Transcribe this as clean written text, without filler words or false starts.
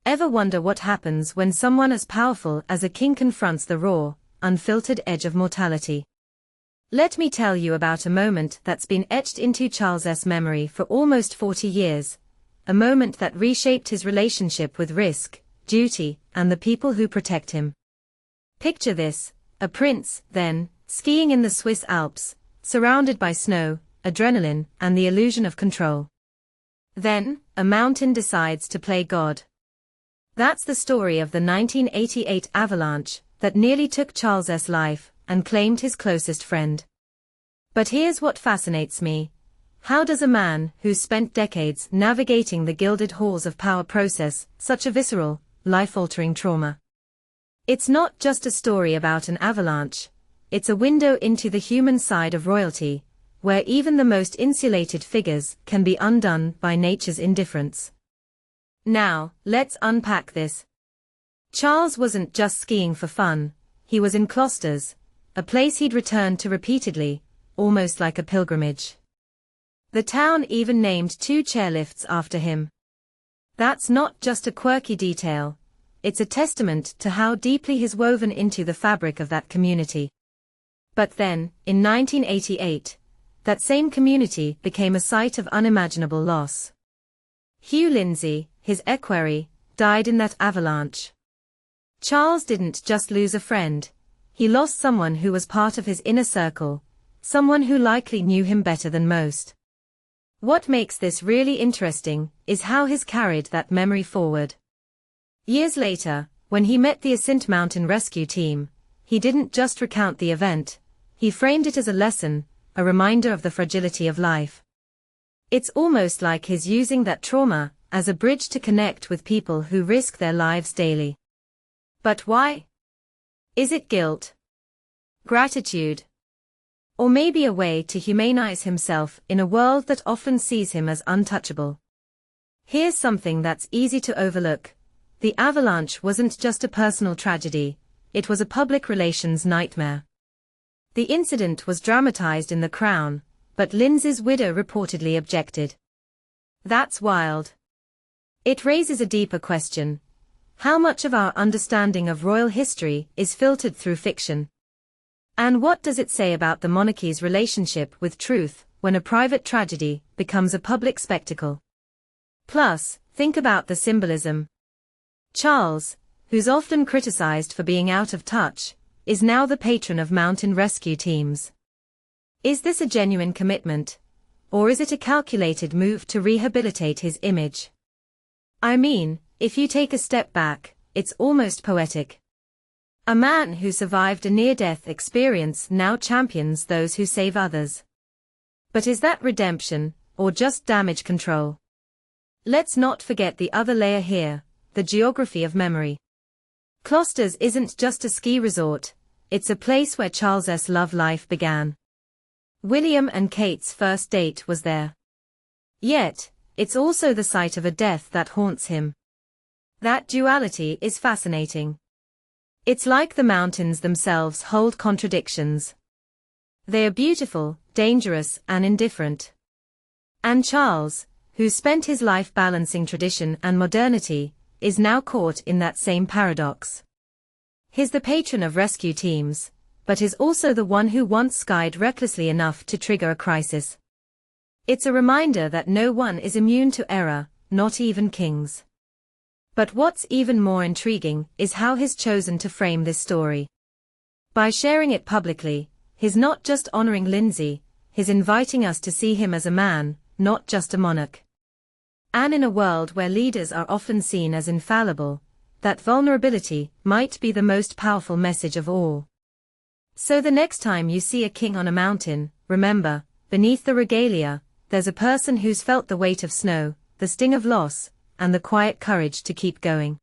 Ever wonder what happens when someone as powerful as a king confronts the raw, unfiltered edge of mortality? Let me tell you about a moment that's been etched into Charles's memory for almost 40 years, a moment that reshaped his relationship with risk, duty, and the people who protect him. Picture this, a prince, then, skiing in the Swiss Alps, surrounded by snow, adrenaline, and the illusion of control. Then, a mountain decides to play God. That's the story of the 1988 avalanche that nearly took Charles's life and claimed his closest friend. But here's what fascinates me. How does a man who's spent decades navigating the gilded halls of power process such a visceral, life-altering trauma? It's not just a story about an avalanche, it's a window into the human side of royalty, where even the most insulated figures can be undone by nature's indifference. Now, let's unpack this. Charles wasn't just skiing for fun, he was in Klosters, a place he'd returned to repeatedly, almost like a pilgrimage. The town even named 2 chairlifts after him. That's not just a quirky detail, it's a testament to how deeply he's woven into the fabric of that community. But then, in 1988, that same community became a site of unimaginable loss. Hugh Lindsay, his equerry, died in that avalanche. Charles didn't just lose a friend, he lost someone who was part of his inner circle, someone who likely knew him better than most. What makes this really interesting is how he's carried that memory forward. Years later, when he met the Assynt Mountain Rescue Team, he didn't just recount the event, he framed it as a lesson, a reminder of the fragility of life. It's almost like he's using that trauma as a bridge to connect with people who risk their lives daily. But why? Is it guilt? Gratitude? Or maybe a way to humanize himself in a world that often sees him as untouchable? Here's something that's easy to overlook. The avalanche wasn't just a personal tragedy, it was a public relations nightmare. The incident was dramatized in The Crown, but Lindsay's widow reportedly objected. That's wild. It raises a deeper question. How much of our understanding of royal history is filtered through fiction? And what does it say about the monarchy's relationship with truth when a private tragedy becomes a public spectacle? Plus, think about the symbolism. Charles, who's often criticized for being out of touch, is now the patron of mountain rescue teams. Is this a genuine commitment? Or is it a calculated move to rehabilitate his image? I mean, if you take a step back, it's almost poetic. A man who survived a near-death experience now champions those who save others. But is that redemption, or just damage control? Let's not forget the other layer here, the geography of memory. Klosters isn't just a ski resort, it's a place where Charles's love life began. William and Kate's first date was there. Yet, it's also the site of a death that haunts him. That duality is fascinating. It's like the mountains themselves hold contradictions. They are beautiful, dangerous, and indifferent. And Charles, who spent his life balancing tradition and modernity, is now caught in that same paradox. He's the patron of rescue teams, but is also the one who once skied recklessly enough to trigger a crisis. It's a reminder that no one is immune to error, not even kings. But what's even more intriguing is how he's chosen to frame this story. By sharing it publicly, he's not just honoring Lindsay, he's inviting us to see him as a man, not just a monarch. And in a world where leaders are often seen as infallible, that vulnerability might be the most powerful message of all. So the next time you see a king on a mountain, remember, beneath the regalia, there's a person who's felt the weight of snow, the sting of loss, and the quiet courage to keep going.